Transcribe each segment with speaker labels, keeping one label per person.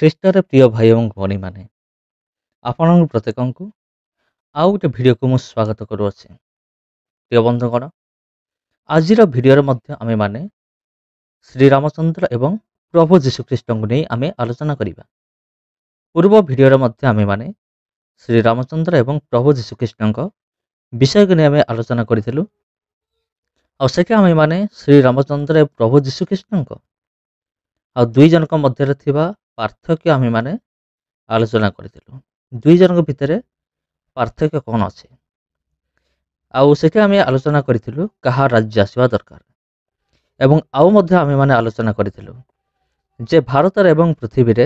Speaker 1: ଖ୍ରୀଷ୍ଟରେ ପ୍ରିୟ ଭାଇ ଏବଂ ଭଉଣୀମାନେ, ଆପଣଙ୍କ ପ୍ରତ୍ୟେକଙ୍କୁ ଆଉ ଗୋଟେ ଭିଡ଼ିଓକୁ ମୁଁ ସ୍ୱାଗତ କରୁଅଛି। ପ୍ରିୟ ବନ୍ଧୁଗଣ, ଆଜିର ଭିଡ଼ିଓରେ ମଧ୍ୟ ଆମେମାନେ ଶ୍ରୀରାମଚନ୍ଦ୍ର ଏବଂ ପ୍ରଭୁ ଯୀଶୁଖ୍ରୀଷ୍ଟଙ୍କୁ ନେଇ ଆମେ ଆଲୋଚନା କରିବା। ପୂର୍ବ ଭିଡ଼ିଓରେ ମଧ୍ୟ ଆମେମାନେ ଶ୍ରୀରାମଚନ୍ଦ୍ର ଏବଂ ପ୍ରଭୁ ଯୀଶୁଖ୍ରୀଷ୍ଟଙ୍କ ବିଷୟକୁ ନେଇ ଆମେ ଆଲୋଚନା କରିଥିଲୁ। ଆଉ ସେଠି ଆମେମାନେ ଶ୍ରୀରାମଚନ୍ଦ୍ର ଏବଂ ପ୍ରଭୁ ଯୀଶୁଖ୍ରୀଷ୍ଟଙ୍କ ଆଉ ଦୁଇ ଜଣଙ୍କ ମଧ୍ୟରେ ଥିବା ପାର୍ଥକ୍ୟ ଆମେମାନେ ଆଲୋଚନା କରିଥିଲୁ। ଦୁଇ ଜଣଙ୍କ ଭିତରେ ପାର୍ଥକ୍ୟ କ'ଣ ଅଛି, ଆଉ ସେଠି ଆମେ ଆଲୋଚନା କରିଥିଲୁ କାହା ରାଜ୍ୟ ଆସିବା ଦରକାର। ଏବଂ ଆଉ ମଧ୍ୟ ଆମେମାନେ ଆଲୋଚନା କରିଥିଲୁ ଯେ ଭାରତରେ ଏବଂ ପୃଥିବୀରେ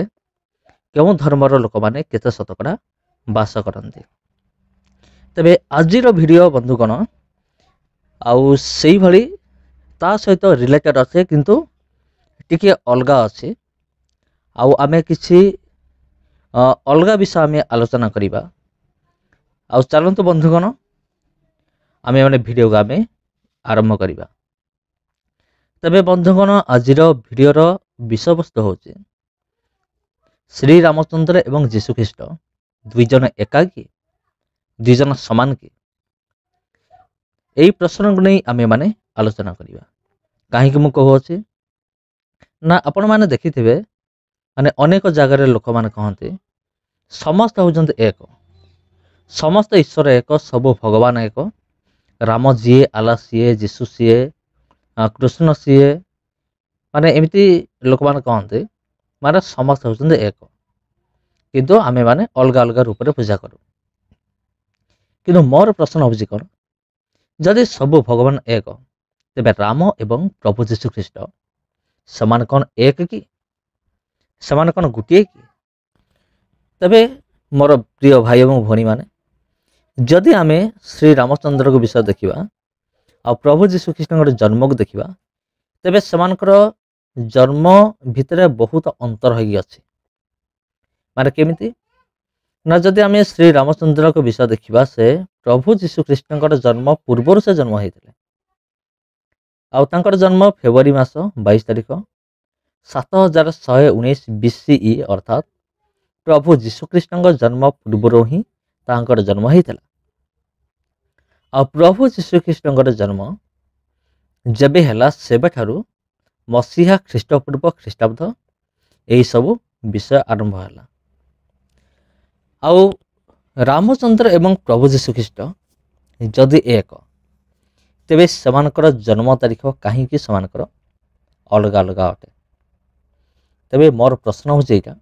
Speaker 1: କେଉଁ ଧର୍ମର ଲୋକମାନେ କେତେ ଶତକଡ଼ା ବାସ କରନ୍ତି। ତେବେ ଆଜିର ଭିଡ଼ିଓ ବନ୍ଧୁଗଣ ଆଉ ସେଇଭଳି ତା ସହିତ ରିଲେଟେଡ୍ ଅଛି, କିନ୍ତୁ ଟିକେ ଅଲଗା ଅଛି। ଆଉ ଆମେ କିଛି ଅଲଗା ବିଷୟ ଆମେ ଆଲୋଚନା କରିବା। ଆଉ ଚାଲନ୍ତୁ ବନ୍ଧୁଗଣ, ଆମେମାନେ ଭିଡ଼ିଓକୁ ଆମେ ଆରମ୍ଭ କରିବା। ତେବେ ବନ୍ଧୁଗଣ, ଆଜିର ଭିଡ଼ିଓର ବିଷୟବସ୍ତୁ ହେଉଛି ଶ୍ରୀରାମଚନ୍ଦ୍ର ଏବଂ ଯୀଶୁଖ୍ରୀଷ୍ଟ ଦୁଇ ଜଣ ଏକା କି, ଦୁଇ ଜଣ ସମାନ କି? ଏହି ପ୍ରଶ୍ନକୁ ନେଇ ଆମେମାନେ ଆଲୋଚନା କରିବା। କାହିଁକି ମୁଁ କହୁଅଛି ନା, ଆପଣମାନେ ଦେଖିଥିବେ ମାନେ ଅନେକ ଜାଗାରେ ଲୋକମାନେ କହନ୍ତି ସମସ୍ତେ ହେଉଛନ୍ତି ଏକ, ସମସ୍ତ ଈଶ୍ୱର ଏକ, ସବୁ ଭଗବାନ ଏକ, ରାମ ଯିଏ, ଆଲା ସିଏ, ଯୀଶୁ ସିଏ, କୃଷ୍ଣ ସିଏ, ମାନେ ଏମିତି ଲୋକମାନେ କହନ୍ତି ମାନେ ସମସ୍ତେ ହେଉଛନ୍ତି ଏକ, କିନ୍ତୁ ଆମେମାନେ ଅଲଗା ଅଲଗା ରୂପରେ ପୂଜା କରୁ। କିନ୍ତୁ ମୋର ପ୍ରଶ୍ନ ହେଉଛି କ'ଣ, ଯଦି ସବୁ ଭଗବାନ ଏକ, ତେବେ ରାମ ଏବଂ ପ୍ରଭୁ ଯୀଶୁଖ୍ରୀଷ୍ଟ ସେମାନେ କ'ଣ ଏକ କି? ସେମାନେ କ'ଣ ଗୋଟିଏ କି? ତେବେ ମୋର ପ୍ରିୟ ଭାଇ ଏବଂ ଭଉଣୀମାନେ, ଯଦି ଆମେ ଶ୍ରୀରାମଚନ୍ଦ୍ରଙ୍କ ବିଷୟ ଦେଖିବା ଆଉ ପ୍ରଭୁ ଯୀଶୁଖ୍ରୀଷ୍ଟଙ୍କର ଜନ୍ମକୁ ଦେଖିବା, ତେବେ ସେମାନଙ୍କର ଜନ୍ମ ଭିତରେ ବହୁତ ଅନ୍ତର ହୋଇକି ଅଛି। ମାନେ କେମିତି ନା, ଯଦି ଆମେ ଶ୍ରୀରାମଚନ୍ଦ୍ରଙ୍କ ବିଷୟ ଦେଖିବା, ସେ ପ୍ରଭୁ ଯୀଶୁଖ୍ରୀଷ୍ଟଙ୍କର ଜନ୍ମ ପୂର୍ବରୁ ସେ ଜନ୍ମ ହୋଇଥିଲେ। ଆଉ ତାଙ୍କର ଜନ୍ମ ଫେବୃଆରୀ ମାସ 22 ତାରିଖ 7119 BCE, ଅର୍ଥାତ୍ ପ୍ରଭୁ ଯୀଶୁଖ୍ରୀଷ୍ଟଙ୍କ ଜନ୍ମ ପୂର୍ବରୁ ହିଁ ତାଙ୍କର ଜନ୍ମ ହୋଇଥିଲା। ଆଉ ପ୍ରଭୁ ଯୀଶୁଖ୍ରୀଷ୍ଟଙ୍କର ଜନ୍ମ ଯେବେ ହେଲା, ସେବେଠାରୁ ମସିହା ଖ୍ରୀଷ୍ଟପୂର୍ବ ଖ୍ରୀଷ୍ଟାବ୍ଦ ଏହିସବୁ ବିଷୟ ଆରମ୍ଭ ହେଲା। ଆଉ ରାମଚନ୍ଦ୍ର ଏବଂ ପ୍ରଭୁ ଯୀଶୁଖ୍ରୀଷ୍ଟ ଯଦି ଏକ, ତେବେ ସେମାନଙ୍କର ଜନ୍ମ ତାରିଖ କାହିଁକି ସେମାନଙ୍କର ଅଲଗା ଅଲଗା ଅଟେ? ତେବେ ମୋର ପ୍ରଶ୍ନ ହେଉଛି ଏଇଟା।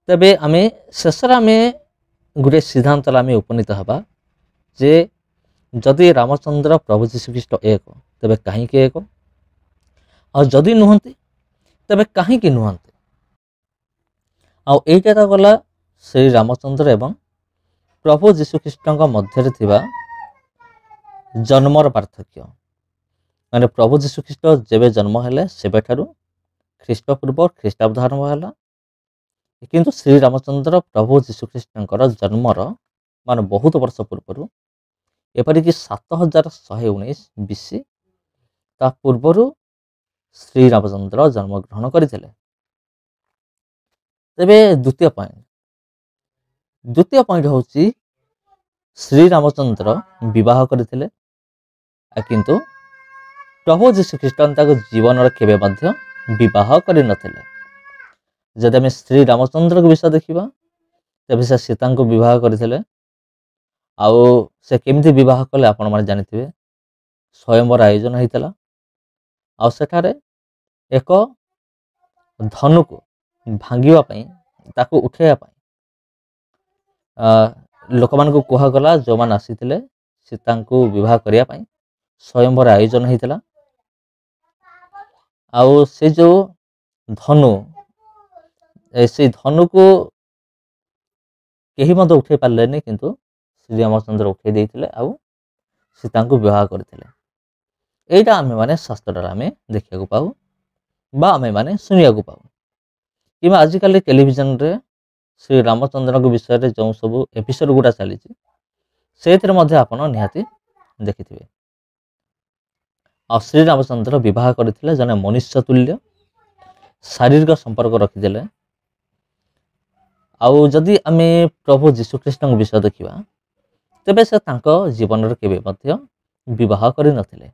Speaker 1: ତେବେ ଆମେ ଶେଷରେ ଆମେ ଗୋଟେ ସିଦ୍ଧାନ୍ତରେ ଆମେ ଉପନୀତ ହେବା ଯେ ଯଦି ରାମଚନ୍ଦ୍ର ପ୍ରଭୁ ଯୀଶୁଖ୍ରୀଷ୍ଟ ଏକ, ତେବେ କାହିଁକି ଏକ? ଆଉ ଯଦି ନୁହନ୍ତି, ତେବେ କାହିଁକି ନୁହନ୍ତି? ଆଉ ଏଇଟା ତ ଗଲା ଶ୍ରୀରାମଚନ୍ଦ୍ର ଏବଂ ପ୍ରଭୁ ଯୀଶୁଖ୍ରୀଷ୍ଟଙ୍କ ମଧ୍ୟରେ ଥିବା ଜନ୍ମର ପାର୍ଥକ୍ୟ। ମାନେ ପ୍ରଭୁ ଯୀଶୁଖ୍ରୀଷ୍ଟ ଯେବେ ଜନ୍ମ ହେଲେ, ସେବେଠାରୁ ଖ୍ରୀଷ୍ଟପୂର୍ବ ଖ୍ରୀଷ୍ଟାବ୍ଦ ଆରମ୍ଭ ହେଲା। କିନ୍ତୁ ଶ୍ରୀରାମଚନ୍ଦ୍ର ପ୍ରଭୁ ଯୀଶୁଖ୍ରୀଷ୍ଟଙ୍କର ଜନ୍ମର ମାନେ ବହୁତ ବର୍ଷ ପୂର୍ବରୁ, ଏପରିକି 7119 BC, ତା ପୂର୍ବରୁ ଶ୍ରୀରାମଚନ୍ଦ୍ର ଜନ୍ମଗ୍ରହଣ କରିଥିଲେ। ତେବେ ଦ୍ୱିତୀୟ ପଏଣ୍ଟ ହେଉଛି ଶ୍ରୀରାମଚନ୍ଦ୍ର ବିବାହ କରିଥିଲେ, କିନ୍ତୁ ପ୍ରଭୁ ଯୀଶୁଖ୍ରୀଷ୍ଟ ତାଙ୍କ ଜୀବନରେ କେବେ ମଧ୍ୟ ବିବାହ କରିନଥିଲେ। ଯଦି ଆମେ ଶ୍ରୀରାମଚନ୍ଦ୍ରଙ୍କ ବିଷୟ ଦେଖିବା, ତେବେ ସେ ସୀତାଙ୍କୁ ବିବାହ କରିଥିଲେ। ଆଉ ସେ କେମିତି ବିବାହ କଲେ ଆପଣମାନେ ଜାଣିଥିବେ। ସ୍ୱୟଂବର ଆୟୋଜନ ହୋଇଥିଲା। ଆଉ ସେଠାରେ ଏକ ଧନୁକୁ ଭାଙ୍ଗିବା ପାଇଁ, ତାକୁ ଉଠାଇବା ପାଇଁ ଲୋକମାନଙ୍କୁ କୁହାଗଲା, ଯେଉଁମାନେ ଆସିଥିଲେ ସୀତାଙ୍କୁ ବିବାହ କରିବା ପାଇଁ ସ୍ୱୟଂବର ଆୟୋଜନ ହୋଇଥିଲା। ଆଉ ସେ ଯେଉଁ ଧନୁ, ସେଇ ଧନୁକୁ କେହି ମଧ୍ୟ ଉଠାଇ ପାରିଲେନି, କିନ୍ତୁ ଶ୍ରୀରାମଚନ୍ଦ୍ର ଉଠାଇ ଦେଇଥିଲେ ଆଉ ସୀତାଙ୍କୁ ବିବାହ କରିଥିଲେ। ଏଇଟା ଆମେମାନେ ଶାସ୍ତ୍ରରେ ଆମେ ଦେଖିବାକୁ ପାଉ ବା ଆମେମାନେ ଶୁଣିବାକୁ ପାଉ। କିମ୍ବା ଆଜିକାଲି ଟେଲିଭିଜନରେ ଶ୍ରୀରାମଚନ୍ଦ୍ରଙ୍କ ବିଷୟରେ ଯେଉଁ ସବୁ ଏପିସୋଡ୍ ଗୁଡ଼ା ଚାଲିଛି, ସେଇଥିରେ ମଧ୍ୟ ଆପଣ ନିହାତି ଦେଖିଥିବେ। ଆଉ ଶ୍ରୀରାମଚନ୍ଦ୍ର ବିବାହ କରିଥିଲେ ଜଣେ ମନୁଷ୍ୟ ତୁଲ୍ୟ ଶାରୀରିକ ସମ୍ପର୍କ ରଖିଥିଲେ ଆଉ ଯଦି ଆମେ ପ୍ରଭୁ ଯୀଶୁଖ୍ରୀଷ୍ଟଙ୍କ ବିଷୟ ଦେଖିବା, ତେବେ ସେ ତାଙ୍କ ଜୀବନରେ କେବେ ମଧ୍ୟ ବିବାହ କରିନଥିଲେ।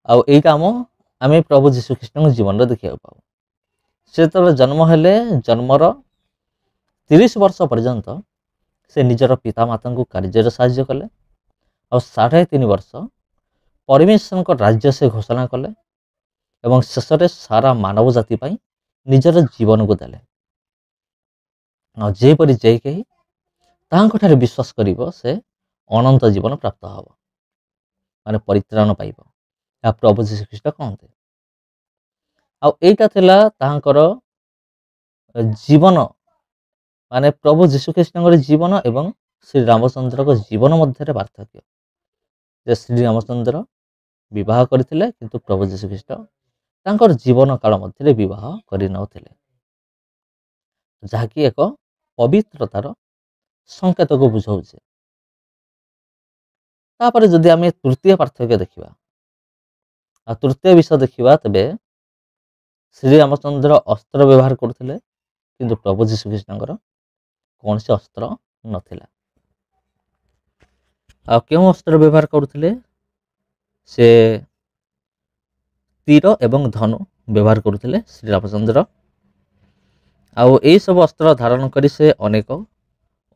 Speaker 1: ଆଉ ଏଇଟା ଆମେ ପ୍ରଭୁ ଯୀଶୁଖ୍ରୀଷ୍ଟଙ୍କ ଜୀବନରେ ଦେଖିବାକୁ ପାଉ। ସେ ଯେତେବେଳେ ଜନ୍ମ ହେଲେ, ଜନ୍ମର 30 ବର୍ଷ ପର୍ଯ୍ୟନ୍ତ ସେ ନିଜର ପିତାମାତାଙ୍କୁ କାର୍ଯ୍ୟରେ ସାହାଯ୍ୟ କଲେ। ଆଉ 3.5 ବର୍ଷ ପରମେଶ୍ୱରଙ୍କ ରାଜ୍ୟ ସେ ଘୋଷଣା କଲେ ଏବଂ ଶେଷରେ ସାରା ମାନବ ଜାତି ପାଇଁ ନିଜର ଜୀବନକୁ ଦେଲେ। ଆଉ ଯେପରି ଯେ କେହି ତାହାଙ୍କଠାରେ ବିଶ୍ୱାସ କରିବ, ସେ ଅନନ୍ତ ଜୀବନ ପ୍ରାପ୍ତ ହେବ, ମାନେ ପରିତ୍ରାଣ ପାଇବ। ଏହା ପ୍ରଭୁ ଯୀଶୁଖ୍ରୀଷ୍ଟ କହନ୍ତି। ଆଉ ଏଇଟା ଥିଲା ତାହାଙ୍କର ଜୀବନ, ମାନେ ପ୍ରଭୁ ଯୀଶୁଖ୍ରୀଷ୍ଟଙ୍କର ଜୀବନ ଏବଂ ଶ୍ରୀରାମଚନ୍ଦ୍ରଙ୍କ ଜୀବନ ମଧ୍ୟରେ ପାର୍ଥକ୍ୟ। ଯେ ଶ୍ରୀରାମଚନ୍ଦ୍ର ବିବାହ କରିଥିଲେ, କିନ୍ତୁ ପ୍ରଭୁ ଯୀଶୁଖ୍ରୀଷ୍ଟ ତାଙ୍କର ଜୀବନ କାଳ ମଧ୍ୟରେ ବିବାହ କରିନଥିଲେ, ଯାହାକି ଏକ ପବିତ୍ରତାର ସଂକେତକୁ ବୁଝାଉଛି। ତାପରେ ଯଦି ଆମେ ତୃତୀୟ ପାର୍ଥକ୍ୟ ଦେଖିବା, ଆଉ ତୃତୀୟ ବିଷୟ ଦେଖିବା, ତେବେ ଶ୍ରୀରାମଚନ୍ଦ୍ର ଅସ୍ତ୍ର ବ୍ୟବହାର କରୁଥିଲେ, କିନ୍ତୁ ପ୍ରଭୁ ଯୀଶୁଖ୍ରୀଷ୍ଟଙ୍କର କୌଣସି ଅସ୍ତ୍ର ନଥିଲା। ଆଉ କେଉଁ ଅସ୍ତ୍ର ବ୍ୟବହାର କରୁଥିଲେ? ସେ ତୀର ଏବଂ ଧନୁ ବ୍ୟବହାର କରୁଥିଲେ ଶ୍ରୀରାମଚନ୍ଦ୍ର। ଆଉ ଏହି ସବୁ ଅସ୍ତ୍ର ଧାରଣ କରି ସେ ଅନେକ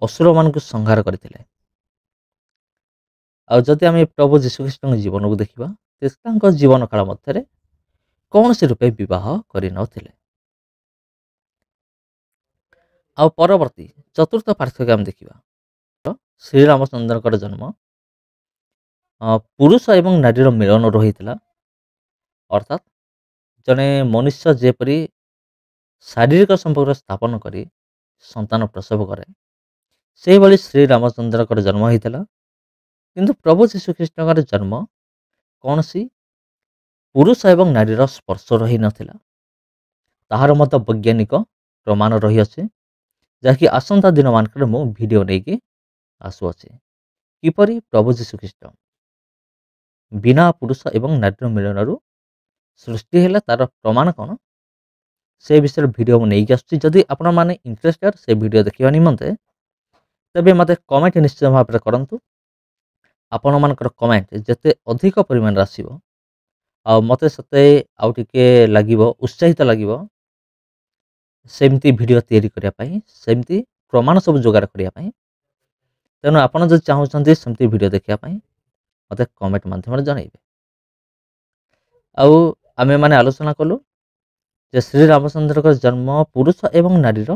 Speaker 1: ଅସୁରମାନଙ୍କୁ ସଂହାର କରିଥିଲେ। ଆଉ ଯଦି ଆମେ ପ୍ରଭୁ ଯୀଶୁଖ୍ରୀଷ୍ଟଙ୍କ ଜୀବନକୁ ଦେଖିବା, ତାଙ୍କ ଜୀବନ କାଳ ମଧ୍ୟରେ କୌଣସି ରୂପେ ବିବାହ କରିନଥିଲେ। ଆଉ ପରବର୍ତ୍ତୀ ଚତୁର୍ଥ ପାର୍ଥକ୍ୟ ଆମେ ଦେଖିବା, ଶ୍ରୀରାମଚନ୍ଦ୍ରଙ୍କର ଜନ୍ମ ପୁରୁଷ ଏବଂ ନାରୀର ମିଳନରୁ ହୋଇଥିଲା। ଅର୍ଥାତ୍ ଜଣେ ମନୁଷ୍ୟ ଯେପରି ଶାରୀରିକ ସମ୍ପର୍କ ସ୍ଥାପନ କରି ସନ୍ତାନ ପ୍ରସବ କରେ, ସେହିଭଳି ଶ୍ରୀରାମଚନ୍ଦ୍ରଙ୍କର ଜନ୍ମ ହୋଇଥିଲା। କିନ୍ତୁ ପ୍ରଭୁ ଯୀଶୁଖ୍ରୀଷ୍ଟଙ୍କର ଜନ୍ମ କୌଣସି ପୁରୁଷ ଏବଂ ନାରୀର ସ୍ପର୍ଶ ରହିନଥିଲା। ତାହାର ମଧ୍ୟ ବୈଜ୍ଞାନିକ ପ୍ରମାଣ ରହିଅଛି, ଯାହାକି ଆସନ୍ତା ଦିନମାନଙ୍କରେ ମୁଁ ଭିଡ଼ିଓ ନେଇକି ଆସୁଅଛି। କିପରି ପ୍ରଭୁ ଯୀଶୁଖ୍ରୀଷ୍ଟ ବିନା ପୁରୁଷ ଏବଂ ନାରୀର ମିଳନରୁ ସୃଷ୍ଟି ହେଲା, ତାର ପ୍ରମାଣ କ'ଣ, ସେ ବିଷୟରେ ଭିଡ଼ିଓ ମୁଁ ନେଇକି ଆସୁଛି। ଯଦି ଆପଣମାନେ ଇଣ୍ଟରେଷ୍ଟେଡ୍ ସେ ଭିଡ଼ିଓ ଦେଖିବା ନିମନ୍ତେ, ତେବେ ମୋତେ କମେଣ୍ଟ ନିଶ୍ଚିତ ଭାବରେ କରନ୍ତୁ। ଆପଣମାନଙ୍କର କମେଣ୍ଟ ଯେତେ ଅଧିକ ପରିମାଣରେ ଆସିବ, ଆଉ ମୋତେ ସେତେ ଆଉ ଟିକେ ଲାଗିବ, ଉତ୍ସାହିତ ଲାଗିବ ସେମିତି ଭିଡ଼ିଓ ତିଆରି କରିବା ପାଇଁ, ସେମିତି ପ୍ରମାଣ ସବୁ ଯୋଗାଡ଼ କରିବା ପାଇଁ। ତେଣୁ ଆପଣ ଯଦି ଚାହୁଁଛନ୍ତି ସେମିତି ଭିଡ଼ିଓ ଦେଖିବା ପାଇଁ, ମୋତେ କମେଣ୍ଟ ମାଧ୍ୟମରେ ଜଣାଇବେ। ଆଉ ଆମେମାନେ ଆଲୋଚନା କଲୁ ଯେ ଶ୍ରୀରାମଚନ୍ଦ୍ରଙ୍କ ଜନ୍ମ ପୁରୁଷ ଏବଂ ନାରୀର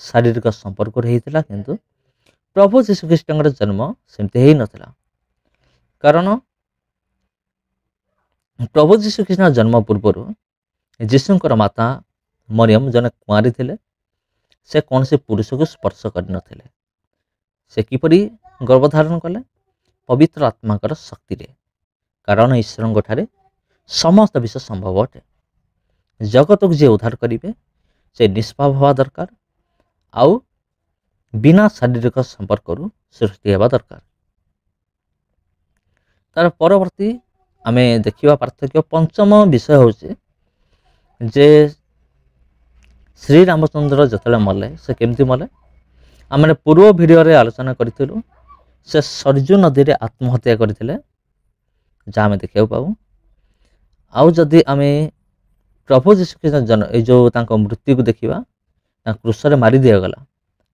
Speaker 1: ଶାରୀରିକ ସମ୍ପର୍କରେ ହୋଇଥିଲା, କିନ୍ତୁ ପ୍ରଭୁ ଯୀଶୁଖ୍ରୀଷ୍ଟଙ୍କର ଜନ୍ମ ସେମିତି ହେଇନଥିଲା। କାରଣ ପ୍ରଭୁ ଯୀଶୁଖ୍ରୀଷ୍ଟଙ୍କ ଜନ୍ମ ପୂର୍ବରୁ ଯୀଶୁଙ୍କର ମାତା ମରିୟମ ଜଣେ କୁଆଁରୀ ଥିଲେ। ସେ କୌଣସି ପୁରୁଷକୁ ସ୍ପର୍ଶ କରିନଥିଲେ। ସେ କିପରି ଗର୍ଭଧାରଣ କଲେ? ପବିତ୍ର ଆତ୍ମାଙ୍କର ଶକ୍ତିରେ। କାରଣ ଈଶ୍ୱରଙ୍କ ଠାରେ ସମସ୍ତ ବିଷୟ ସମ୍ଭବ ଅଟେ। ଜଗତକୁ ଯିଏ ଉଦ୍ଧାର କରିବେ, ସେ ନିଷ୍ପାପ ହେବା ଦରକାର, ଆଉ ବିନା ଶାରୀରିକ ସମ୍ପର୍କରୁ ସୃଷ୍ଟି ହେବା ଦରକାର। ତାର ପରବର୍ତ୍ତୀ ଆମେ ଦେଖିବା ପାର୍ଥକ୍ୟ, ପଞ୍ଚମ ବିଷୟ ହେଉଛି ଯେ ଶ୍ରୀରାମଚନ୍ଦ୍ର ଯେତେବେଳେ ମଲେ, ସେ କେମିତି ମଲେ? ଆମେ ପୂର୍ବ ଭିଡ଼ିଓରେ ଆଲୋଚନା କରିଥିଲୁ। ସେ ସରଜୁ ନଦୀରେ ଆତ୍ମହତ୍ୟା କରିଥିଲେ, ଯାହା ଆମେ ଦେଖିବାକୁ ପାଉ। ଆଉ ଯଦି ଆମେ ପ୍ରଭୁ ଯୀଶୁଖ୍ରୀଷ୍ଟ ଏଇ ଯେଉଁ ତାଙ୍କ ମୃତ୍ୟୁକୁ ଦେଖିବା, ତାଙ୍କ କ୍ରୁଶରେ ମାରି ଦିଆଗଲା,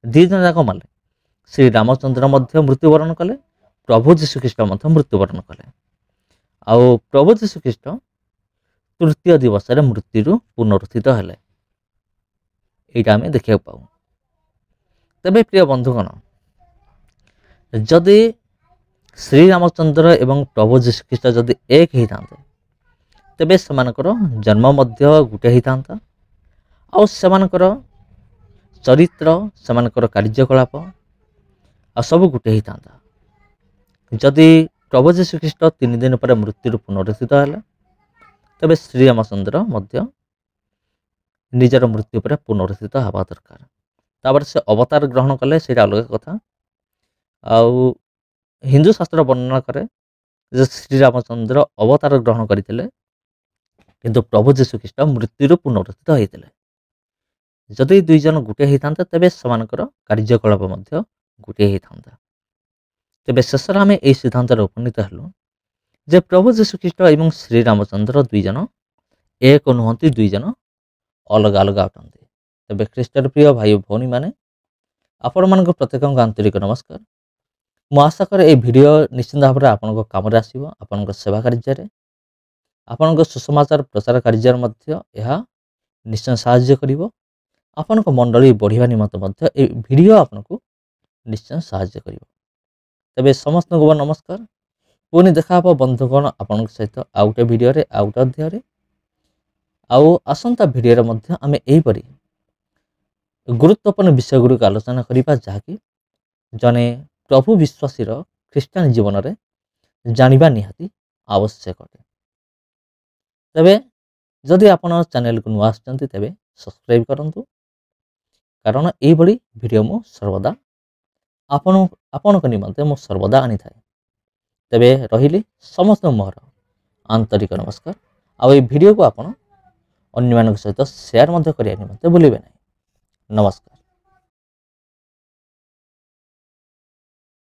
Speaker 1: ଦୁଇ ଜଣ ଯାକ ମଲେ। ଶ୍ରୀରାମଚନ୍ଦ୍ର ମଧ୍ୟ ମୃତ୍ୟୁବରଣ କଲେ, ପ୍ରଭୁ ଯୀଶୁଖ୍ରୀଷ୍ଟ ମଧ୍ୟ ମୃତ୍ୟୁବରଣ କଲେ। ଆଉ ପ୍ରଭୁ ଯୀଶୁଖ୍ରୀଷ୍ଟ ତୃତୀୟ ଦିବସରେ ମୃତ୍ୟୁରୁ ପୁନରୁତ୍ଥିତ ହେଲେ, ଏଇଟା ଆମେ ଦେଖିବାକୁ ପାଉ। ତେବେ ପ୍ରିୟ ବନ୍ଧୁଗଣ, ଯଦି ଶ୍ରୀରାମଚନ୍ଦ୍ର ଏବଂ ପ୍ରଭୁ ଯୀଶୁଖ୍ରୀଷ୍ଟ ଯଦି ଏକ ହେଇଥାନ୍ତେ, ତେବେ ସେମାନଙ୍କର ଜନ୍ମ ମଧ୍ୟ ଗୋଟେ ହେଇଥାନ୍ତା, ଆଉ ସେମାନଙ୍କର ଚରିତ୍ର, ସେମାନଙ୍କର କାର୍ଯ୍ୟକଳାପ ଆଉ ସବୁ ଗୋଟେ ହେଇଥାନ୍ତା। ଯଦି ପ୍ରଭୁ ଯୀଶୁଖ୍ରୀଷ୍ଟ 3 ଦିନ ପରେ ମୃତ୍ୟୁରୁ ପୁନରୁତ୍ଥିତ ହେଲେ, ତେବେ ଶ୍ରୀରାମଚନ୍ଦ୍ର ମଧ୍ୟ ନିଜର ମୃତ୍ୟୁ ପରେ ପୁନରୁତ୍ଥିତ ହେବା ଦରକାର। ତାପରେ ସେ ଅବତାର ଗ୍ରହଣ କଲେ, ସେଇଟା ଅଲଗା କଥା। ଆଉ ହିନ୍ଦୁ ଶାସ୍ତ୍ର ବର୍ଣ୍ଣନା କରେ ଯେ ଶ୍ରୀରାମଚନ୍ଦ୍ର ଅବତାର ଗ୍ରହଣ କରିଥିଲେ, କିନ୍ତୁ ପ୍ରଭୁ ଯୀଶୁଖ୍ରୀଷ୍ଟ ମୃତ୍ୟୁରୁ ପୁନରୁତ୍ଥିତ ହୋଇଥିଲେ। ଯଦି ଦୁଇ ଜଣ ଗୋଟିଏ ହେଇଥାନ୍ତା ତେବେ ସେମାନଙ୍କର କାର୍ଯ୍ୟକଳାପ ମଧ୍ୟ ଗୋଟିଏ ହେଇଥାନ୍ତା। ତେବେ ଶେଷରେ ଆମେ ଏହି ସିଦ୍ଧାନ୍ତରେ ଉପନୀତ ହେଲୁ ଯେ ପ୍ରଭୁ ଯୀଶୁଖ୍ରୀଷ୍ଟ ଏବଂ ଶ୍ରୀରାମଚନ୍ଦ୍ର ଦୁଇ ଜଣ ଏକ ନୁହନ୍ତି, ଦୁଇ ଜଣ ଅଲଗା ଅଲଗା ଅଟନ୍ତି। ତେବେ ଖ୍ରୀଷ୍ଟର ପ୍ରିୟ ଭାଇ ଓ ଭଉଣୀମାନେ, ଆପଣମାନଙ୍କ ପ୍ରତ୍ୟେକଙ୍କୁ ଆନ୍ତରିକ ନମସ୍କାର। ମୁଁ ଆଶା କରେ ଏହି ଭିଡ଼ିଓ ନିଶ୍ଚିନ୍ତ ଭାବରେ ଆପଣଙ୍କ କାମରେ ଆସିବ, ଆପଣଙ୍କ ସେବା କାର୍ଯ୍ୟରେ, ଆପଣଙ୍କ ସୁସମାଚାର ପ୍ରଚାର କାର୍ଯ୍ୟରେ ମଧ୍ୟ ଏହା ନିଶ୍ଚୟ ସାହାଯ୍ୟ କରିବ। ଆପଣଙ୍କ ମଣ୍ଡଳୀ ବଢ଼ିବା ନିମନ୍ତେ ମଧ୍ୟ ଏହି ଭିଡ଼ିଓ ଆପଣଙ୍କୁ ନିଶ୍ଚୟ ସାହାଯ୍ୟ କରିବ। ତେବେ ସମସ୍ତଙ୍କୁ ନମସ୍କାର। ପୁଣି ଦେଖା ହେବ ବନ୍ଧୁଗଣ ଆପଣଙ୍କ ସହିତ ଆଉ ଗୋଟେ ଭିଡ଼ିଓରେ, ଆଉ ଗୋଟେ ଅଧ୍ୟାୟରେ। ଆଉ ଆସନ୍ତା ଭିଡ଼ିଓରେ ମଧ୍ୟ ଆମେ ଏହିପରି ଗୁରୁତ୍ୱପୂର୍ଣ୍ଣ ବିଷୟ ଗୁଡ଼ିକ ଆଲୋଚନା କରିବା, ଯାହାକି ଜଣେ ପ୍ରଭୁ ବିଶ୍ୱାସୀର ଖ୍ରୀଷ୍ଟିଆନ ଜୀବନରେ ଜାଣିବା ନିହାତି ଆବଶ୍ୟକ ଅଟେ। ତେବେ ଯଦି ଆପଣ ଚ୍ୟାନେଲକୁ ନୂଆ ଆସୁଛନ୍ତି ତେବେ ସବସ୍କ୍ରାଇବ୍ କରନ୍ତୁ, କାରଣ ଏହିଭଳି ଭିଡ଼ିଓ ମୁଁ ସର୍ବଦା ଆପଣଙ୍କ ନିମନ୍ତେ ମୁଁ ସର୍ବଦା ଆଣିଥାଏ। ତେବେ ରହିଲି, ସମସ୍ତଙ୍କୁ ମୋର ଆନ୍ତରିକ ନମସ୍କାର। ଆଉ ଏହି ଭିଡ଼ିଓକୁ ଆପଣ ଅନ୍ୟମାନଙ୍କ ସହିତ ସେୟାର ମଧ୍ୟ କରିବା ନିମନ୍ତେ ଭୁଲିବେ ନାହିଁ। ନମସ୍କାର।